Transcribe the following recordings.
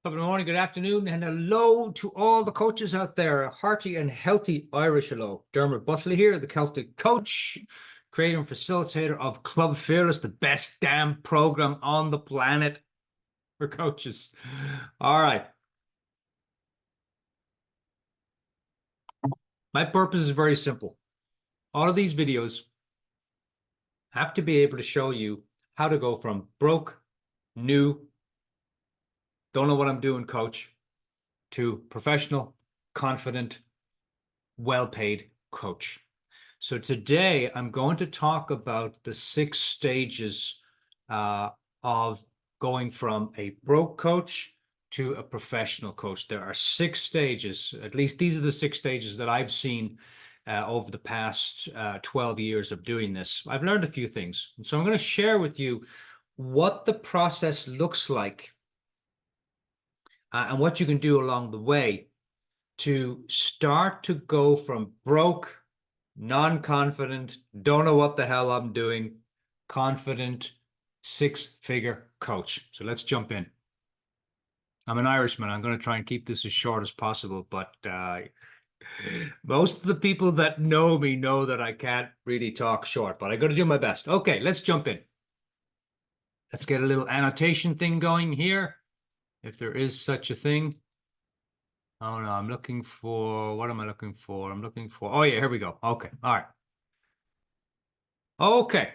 Good morning, good afternoon, and hello to all the coaches out there. A hearty and healthy Irish hello. Dermot Butley here, the Celtic coach, creator and facilitator of Club Fearless, the best damn program on the planet for coaches. All right. My purpose is very simple. All of these videos have to be able to show you how to go from broke, new, don't know what I'm doing, coach, to professional, confident, well-paid coach. So today I'm going to talk about the 6 stages of going from a broke coach to a professional coach. There are 6 stages, at least these are the 6 stages that I've seen over the past 12 years of doing this. I've learned a few things. And so I'm going to share with you what the process looks like and what you can do along the way to start to go from broke, non-confident, don't know what the hell I'm doing, confident, 6-figure coach. So let's jump in. I'm an Irishman. I'm going to try and keep this as short as possible, but most of the people that know me know that I can't really talk short, but I got to do my best. Okay, let's jump in. Let's get a little annotation thing going here, if there is such a thing. Oh no, I'm looking for, what am I looking for? I'm looking for, oh yeah, here we go. Okay, all right. Okay.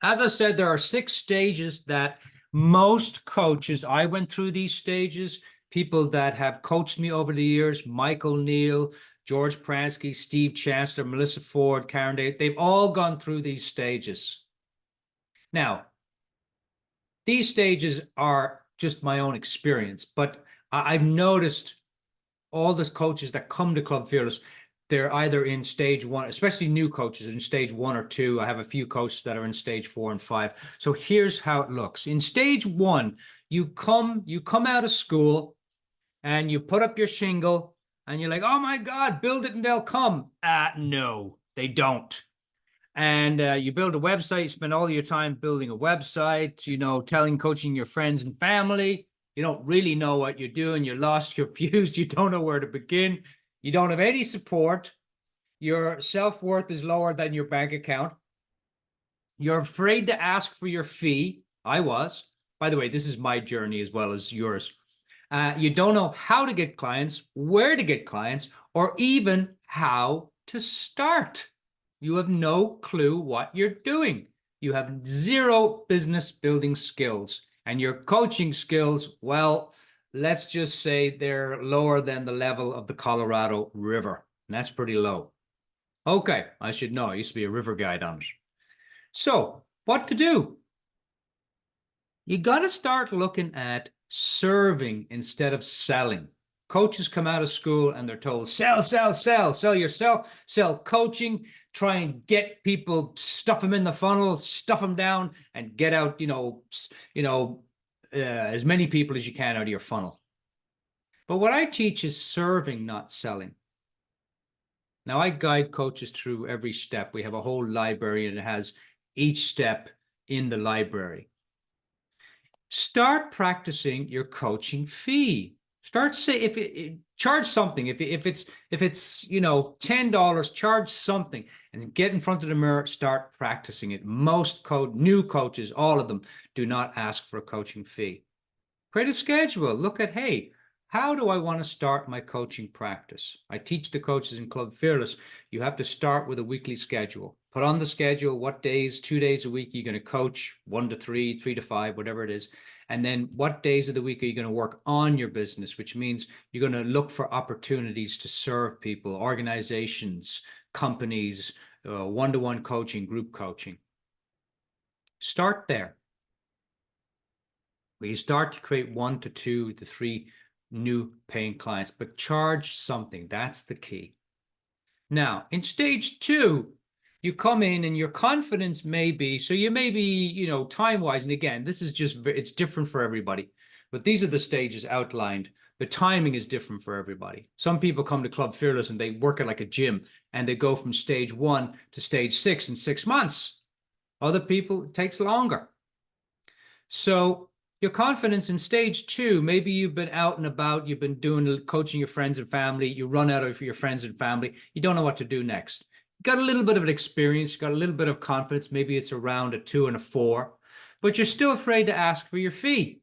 As I said, there are 6 stages that most coaches, I went through these stages, people that have coached me over the years, Michael Neal, George Pransky, Steve Chancellor, Melissa Ford, Karen Day, they've all gone through these stages. Now, these stages are just my own experience, but I've noticed all the coaches that come to Club Fearless, they're either in stage 1, especially new coaches in stage 1 or 2. I have a few coaches that are in stage 4 and 5. So here's how it looks. In stage 1, you come out of school and you put up your shingle and you're like, oh my God, build it and they'll come. No, they don't. And you build a website, spend all your time building a website, coaching your friends and family. You don't really know what you're doing. You're lost, you're confused. You don't know where to begin. You don't have any support. Your self-worth is lower than your bank account. You're afraid to ask for your fee. I was. By the way, this is my journey as well as yours. You don't know how to get clients, where to get clients, or even how to start. You have no clue what you're doing. You have 0 business building skills, and your coaching skills, well, let's just say they're lower than the level of the Colorado River. And that's pretty low. Okay, I should know. I used to be a river guide on it. So what to do? You got to start looking at serving instead of selling. Coaches come out of school and they're told, sell, sell, sell, sell yourself, sell coaching, try and get people, stuff them in the funnel, stuff them down, and get out, as many people as you can out of your funnel. But what I teach is serving, not selling. Now, I guide coaches through every step. We have a whole library and it has each step in the library. Start practicing your coaching fee. Start say charge something. If it's $10, charge something and get in front of the mirror. Start practicing it. Most new coaches, all of them, do not ask for a coaching fee. Create a schedule. Look at, hey, how do I want to start my coaching practice? I teach the coaches in Club Fearless. You have to start with a weekly schedule. Put on the schedule what days, 2 days a week, you're going to coach, 1 to 3, 3 to 5, whatever it is. And then what days of the week are you going to work on your business, which means you're going to look for opportunities to serve people, organizations, companies, one-to-one coaching, group coaching. Start there. Where you start to create 1 to 2 to 3 new paying clients, but charge something. That's the key. Now, in stage 2, you come in and your confidence may be, so you may be, time-wise, and again, this is just, it's different for everybody, but these are the stages outlined. The timing is different for everybody. Some people come to Club Fearless and they work it like a gym, and they go from stage 1 to stage 6 in 6 months. Other people, it takes longer. So Your confidence in stage 2, maybe you've been out and about, you've been doing coaching your friends and family, you run out of your friends and family, you don't know what to do next. You got a little bit of an experience, you got a little bit of confidence, maybe it's around a 2 and a 4, but you're still afraid to ask for your fee.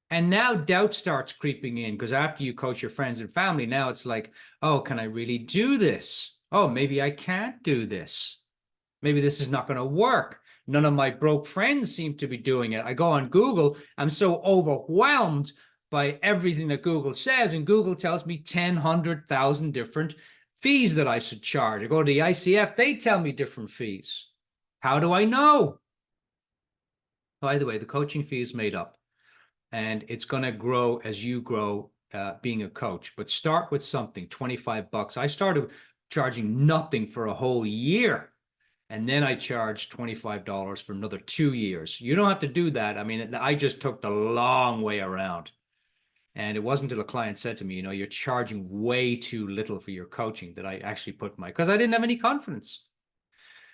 And now doubt starts creeping in, because after you coach your friends and family, now it's like, oh, can I really do this? Oh, maybe I can't do this. Maybe this is not going to work. None of my broke friends seem to be doing it. I go on Google, I'm so overwhelmed by everything that Google says, and Google tells me 10, 100,000 different fees that I should charge. I go to the ICF, they tell me different fees. How do I know? By the way, the coaching fee is made up, and it's going to grow as you grow being a coach. But start with something, 25 bucks. I started charging nothing for a whole year. And then I charged $25 for another 2 years. You don't have to do that. I mean, I just took the long way around. And it wasn't until a client said to me, you're charging way too little for your coaching, that I actually put because I didn't have any confidence.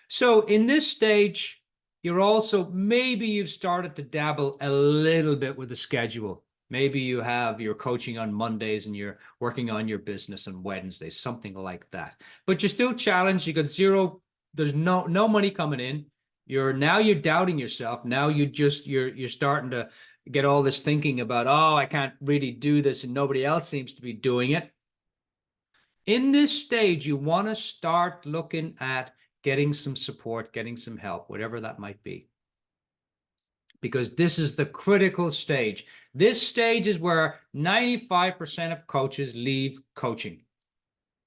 So in this stage, maybe you've started to dabble a little bit with the schedule. Maybe you have your coaching on Mondays and you're working on your business on Wednesdays, something like that. But you're still challenged. You got zero. There's no money coming in. You're doubting yourself. Now you're starting to get all this thinking about, oh, I can't really do this and nobody else seems to be doing it. In this stage, you want to start looking at getting some support, getting some help, whatever that might be. Because this is the critical stage. This stage is where 95% of coaches leave coaching.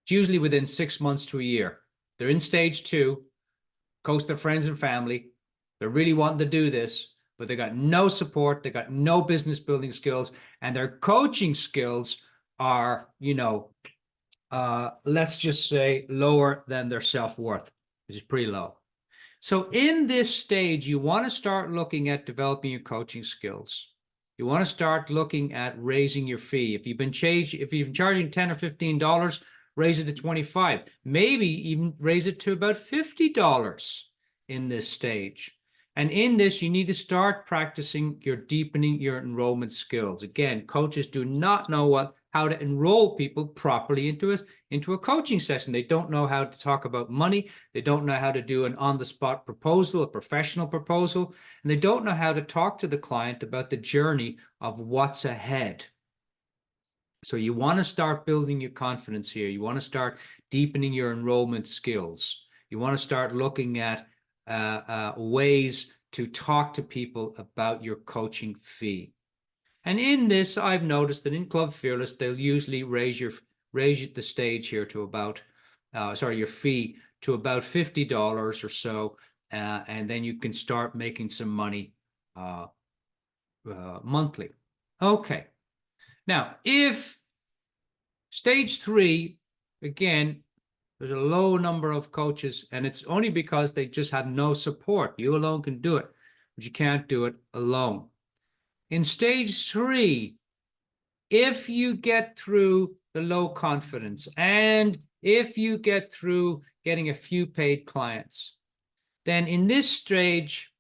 It's usually within 6 months to a year. They're in stage 2, coach their friends and family. They're really wanting to do this, but they got no support. They got no business building skills, and their coaching skills are, let's just say lower than their self-worth, which is pretty low. So in this stage, you want to start looking at developing your coaching skills. You want to start looking at raising your fee. If you've been charging $10 or $15, raise it to 25. Maybe even raise it to about $50 in this stage. And in this, you need to start practicing deepening your enrollment skills. Again, coaches do not know how to enroll people properly into a coaching session. They don't know how to talk about money. They don't know how to do an on-the-spot proposal, a professional proposal, and they don't know how to talk to the client about the journey of what's ahead. So you want to start building your confidence here. You want to start deepening your enrollment skills. You want to start looking at ways to talk to people about your coaching fee. And in this, I've noticed that in Club Fearless, they'll usually raise the stage here to about, your fee to about $50 or so, and then you can start making some money monthly. Okay. Now, if stage 3, again, there's a low number of coaches, and it's only because they just have no support. You alone can do it, but you can't do it alone. In stage 3, if you get through the low confidence and if you get through getting a few paid clients, then in this stage,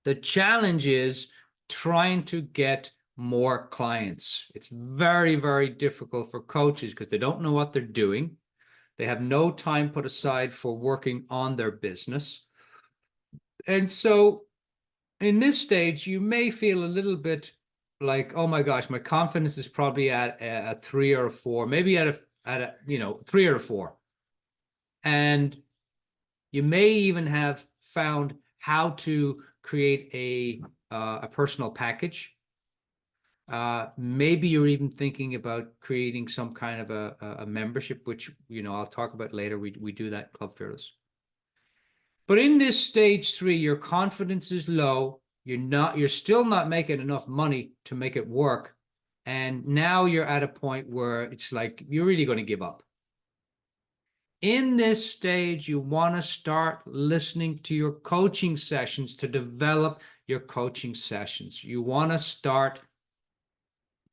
the challenge is trying to get more clients. It's very, very difficult for coaches because they don't know what they're doing. They have no time put aside for working on their business. And so in this stage, you may feel a little bit like, oh my gosh, my confidence is probably at a 3 or a 4, maybe at a 3 or a 4. And you may even have found how to create a personal package. Maybe you're even thinking about creating some kind of a membership, which I'll talk about later. We do that at Club Fearless. But in this stage 3, your confidence is low. You're still not making enough money to make it work. And now you're at a point where it's like you're really going to give up. In this stage, you want to start listening to your coaching sessions to develop your coaching sessions. You want to start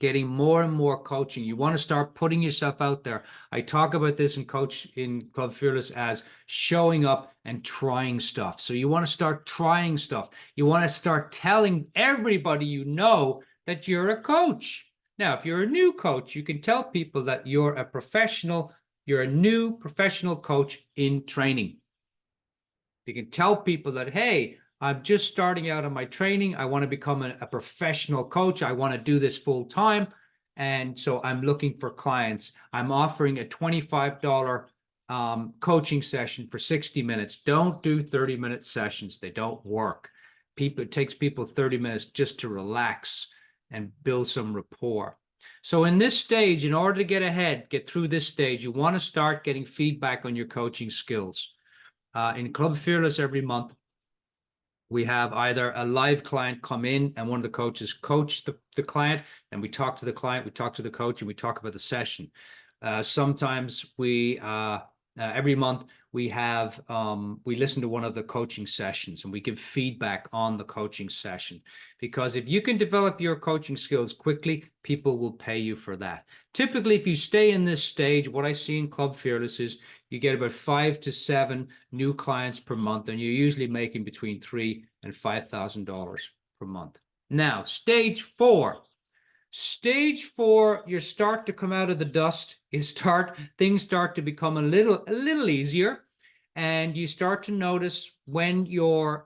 getting more and more coaching. You want to start putting yourself out there. I talk about this in Club Fearless as showing up and trying stuff. So you want to start trying stuff. You want to start telling everybody you know that you're a coach. Now, if you're a new coach, you can tell people that you're a new professional coach in training. You can tell people that, hey, I'm just starting out on my training. I want to become a professional coach. I want to do this full time. And so I'm looking for clients. I'm offering a $25 coaching session for 60 minutes. Don't do 30-minute sessions. They don't work. It takes people 30 minutes just to relax and build some rapport. So in this stage, in order to get through this stage, you want to start getting feedback on your coaching skills. In Club Fearless every month, we have either a live client come in and one of the coaches coach the client, and we talk to the client, we talk to the coach, and we talk about the session. Sometimes every month we listen to one of the coaching sessions and we give feedback on the coaching session, because if you can develop your coaching skills quickly, people will pay you for that. Typically, if you stay in this stage, what I see in Club Fearless is you get about 5 to 7 new clients per month, and you're usually making between $3,000 and $5,000 per month. Now, stage 4. Stage 4, you start to come out of the dust. Things start to become a little easier, and you start to notice when you're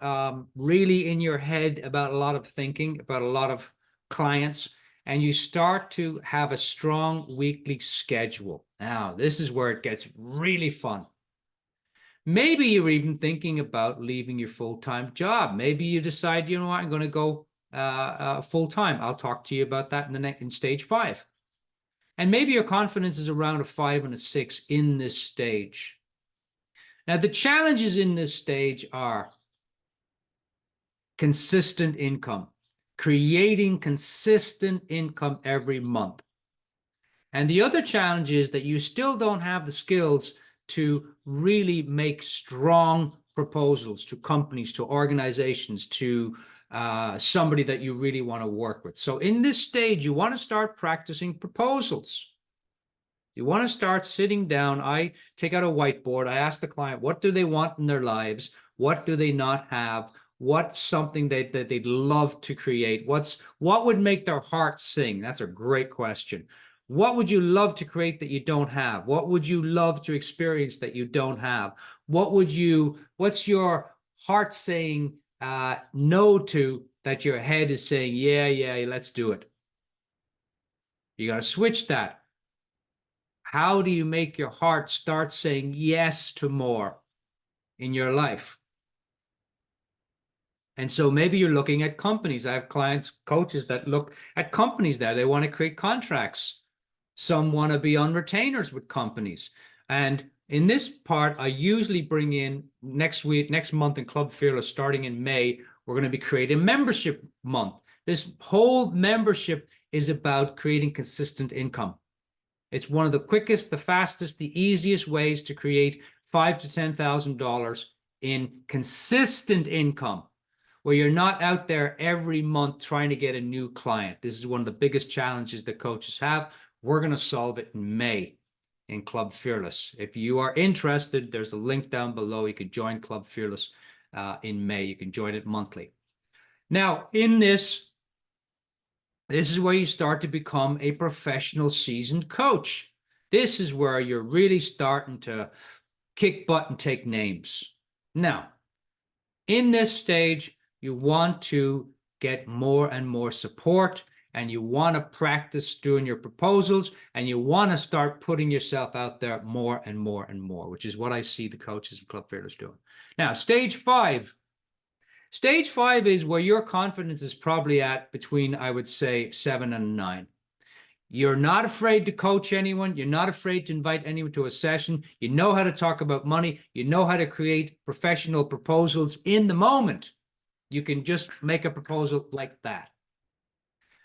really in your head about a lot of thinking, about a lot of clients, and you start to have a strong weekly schedule. Now, this is where it gets really fun. Maybe you're even thinking about leaving your full-time job. Maybe you decide, you know what, I'm going to go full-time. I'll talk to you about that in stage 5. And maybe your confidence is around a 5 and a 6 in this stage. Now, the challenges in this stage are consistent income, creating consistent income every month. And the other challenge is that you still don't have the skills to really make strong proposals to companies, to organizations, to somebody that you really want to work with. So in this stage, you want to start practicing proposals. You want to start sitting down. I take out a whiteboard. I ask the client, what do they want in their lives? What do they not have? What's something that they'd love to create? What would make their heart sing? That's a great question. What would you love to create that you don't have? What would you love to experience that you don't have? What's your heart saying no to that your head is saying, yeah, let's do it? You got to switch that. How do you make your heart start saying yes to more in your life? And so maybe you're looking at companies. I have coaches that look at companies there. They want to create contracts. Some want to be on retainers with companies. And in this part, I usually bring in next month in Club Fearless, starting in May, we're going to be creating membership month. This whole membership is about creating consistent income. It's one of the quickest, the fastest, the easiest ways to create $5,000 to $10,000 in consistent income, where you're not out there every month trying to get a new client. This is one of the biggest challenges that coaches have. We're going to solve it in May in Club Fearless. If you are interested, there's a link down below. You can join Club Fearless in May. You can join it monthly. Now, in this is where you start to become a professional seasoned coach. This is where you're really starting to kick butt and take names. Now, in this stage, you want to get more and more support, and you want to practice doing your proposals, and you want to start putting yourself out there more and more and more, which is what I see the coaches in Club Fearless doing. Now, stage 5. Stage 5 is where your confidence is probably at between, I would say, 7 and 9. You're not afraid to coach anyone. You're not afraid to invite anyone to a session. You know how to talk about money. You know how to create professional proposals in the moment. You can just make a proposal like that.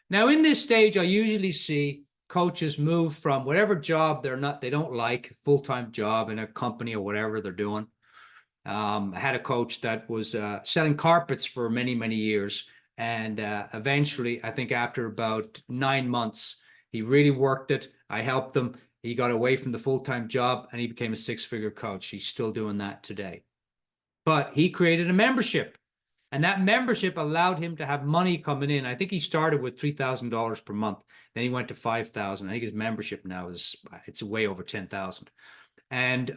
Now, in this stage, I usually see coaches move from whatever job they don't like, full-time job in a company or whatever they're doing. I had a coach that was selling carpets for many, many years. And eventually, I think after about 9 months, he really worked it. I helped him. He got away from the full-time job and he became a six-figure coach. He's still doing that today. But he created a membership. And that membership allowed him to have money coming in. I think he started with $3,000 per month. Then he went to 5,000. I think his membership now it's way over 10,000. And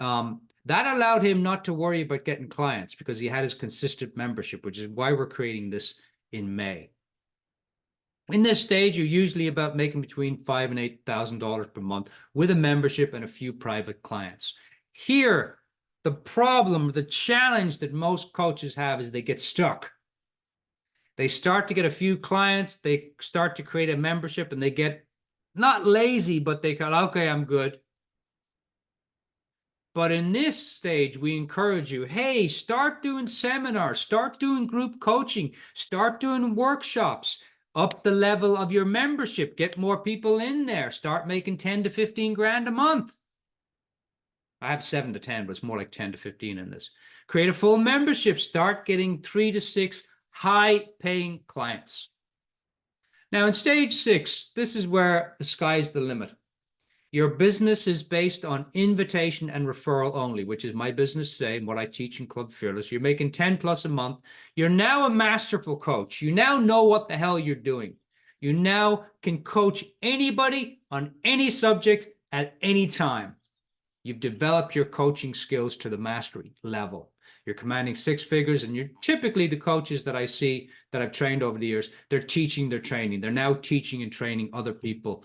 that allowed him not to worry about getting clients because he had his consistent membership, which is why we're creating this in May. In this stage, you're usually about making between $5,000 and $8,000 per month with a membership and a few private clients. Here, the problem, the challenge that most coaches have is they get stuck. They start to get a few clients, they start to create a membership, and they get not lazy, but they go, okay, I'm good. But in this stage, we encourage you, hey, start doing seminars, start doing group coaching, start doing workshops, up the level of your membership, get more people in there, start making 10 to 15 grand a month. I have 7 to 10, but it's more like 10 to 15 in this. Create a full membership, start getting 3 to 6 high-paying clients. Now, in stage 6, this is where the sky's the limit. Your business is based on invitation and referral only, which is my business today and what I teach in Club Fearless. You're making 10 plus a month. You're now a masterful coach. You now know what the hell you're doing. You now can coach anybody on any subject at any time. You've developed your coaching skills to the mastery level. You're commanding 6 figures, and you're typically the coaches that I see that I've trained over the years, they're teaching, they're training. They're now teaching and training other people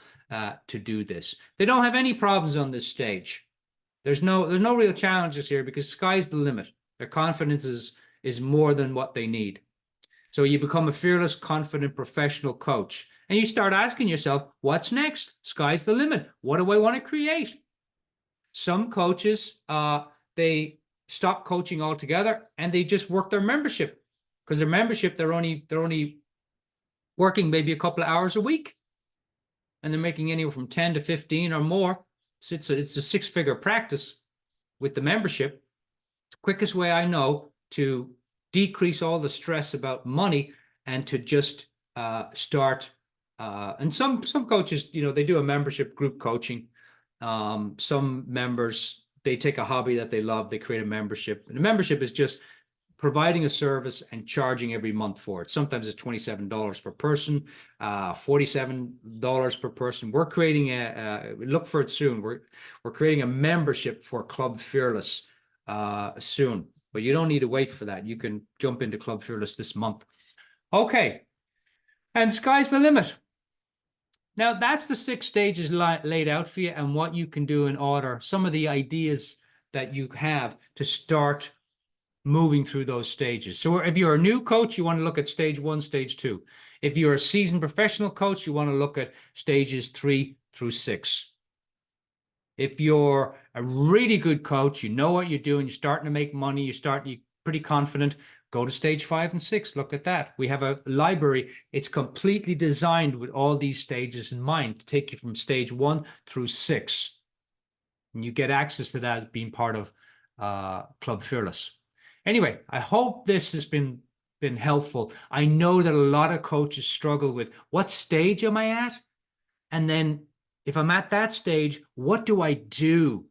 to do this. They don't have any problems on this stage. There's no real challenges here because sky's the limit. Their confidence is more than what they need. So you become a fearless, confident, professional coach. And you start asking yourself, what's next? Sky's the limit. What do I want to create? Some coaches, they stop coaching altogether and they just work their membership because their membership, they're only working maybe a couple of hours a week and they're making anywhere from 10 to 15 or more. So it's a 6-figure practice with the membership. The quickest way I know to decrease all the stress about money and to just start. And some coaches, they do a membership group coaching. Some members, they take a hobby that they love, they create a membership. And a membership is just providing a service and charging every month for it. Sometimes it's $27 per person, $47 per person. We're creating look for it soon. We're creating a membership for Club Fearless soon, but you don't need to wait for that. You can jump into Club Fearless this month. Okay, and sky's the limit. Now, that's the 6 stages laid out for you and what you can do in order, some of the ideas that you have to start moving through those stages. So if you're a new coach, you want to look at stage 1, stage 2. If you're a seasoned professional coach, you want to look at stages 3 through 6. If you're a really good coach, you know what you're doing, you're starting to make money, you're pretty confident, go to stage 5 and 6. Look at that. We have a library. It's completely designed with all these stages in mind to take you from stage 1 through 6. And you get access to that as being part of Club Fearless. Anyway, I hope this has been helpful. I know that a lot of coaches struggle with what stage am I at? And then if I'm at that stage, what do I do?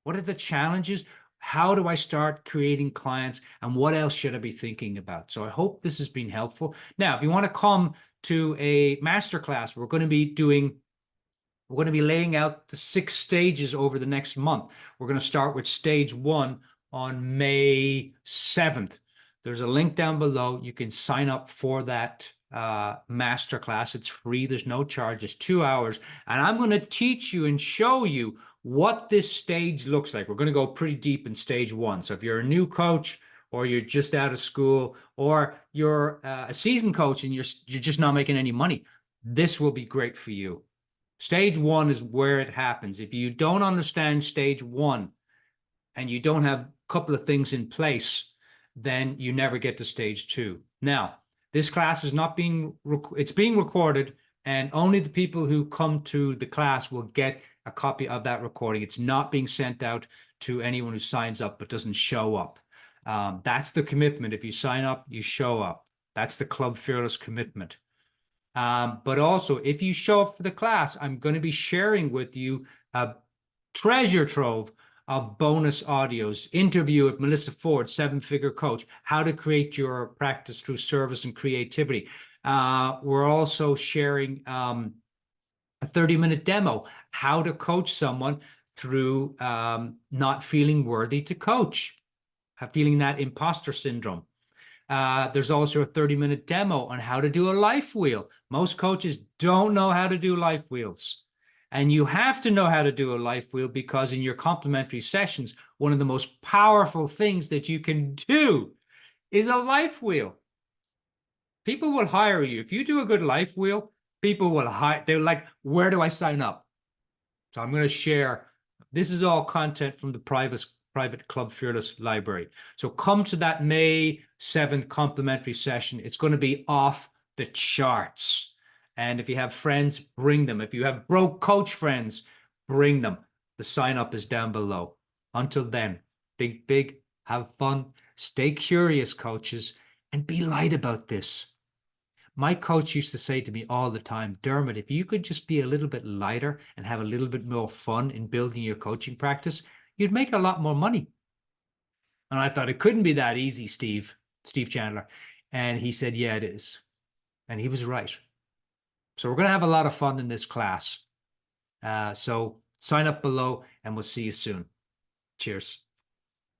What are the challenges? How do I start creating clients? And what else should I be thinking about? So I hope this has been helpful. Now, if you want to come to a masterclass, we're going to be laying out the 6 stages over the next month. We're going to start with stage 1 on May 7th. There's a link down below. You can sign up for that masterclass. It's free. There's no charge. It's 2 hours. And I'm going to teach you and show you what this stage looks like. We're going to go pretty deep in stage 1. So if you're a new coach or you're just out of school or you're a seasoned coach and you're just not making any money, this will be great for you. Stage 1 is where it happens. If you don't understand stage 1 and you don't have a couple of things in place, then you never get to stage 2. Now, this class is not it's being recorded, and only the people who come to the class will get a copy of that recording. It's not being sent out to anyone who signs up but doesn't show up. That's the commitment. If you sign up, you show up. That's the Club Fearless commitment. But also, if you show up for the class, I'm going to be sharing with you a treasure trove of bonus audios, interview with Melissa Ford, seven-figure coach, how to create your practice through service and creativity. We're also sharing a 30-minute demo, how to coach someone through not feeling worthy to coach, feeling that imposter syndrome. There's also a 30-minute demo on how to do a life wheel. Most coaches don't know how to do life wheels. And you have to know how to do a life wheel, because in your complimentary sessions, one of the most powerful things that you can do is a life wheel. People will hire you. If you do a good life wheel, people will hire. They're like, where do I sign up? So I'm going to share. This is all content from the private Club Fearless library. So come to that May 7th complimentary session. It's going to be off the charts. And if you have friends, bring them. If you have broke coach friends, bring them. The sign up is down below. Until then, think big, have fun, stay curious, coaches, and be light about this. My coach used to say to me all the time, Dermot, if you could just be a little bit lighter and have a little bit more fun in building your coaching practice, you'd make a lot more money. And I thought, it couldn't be that easy, Steve Chandler. And he said, yeah, it is. And he was right. So we're going to have a lot of fun in this class. So sign up below and we'll see you soon. Cheers.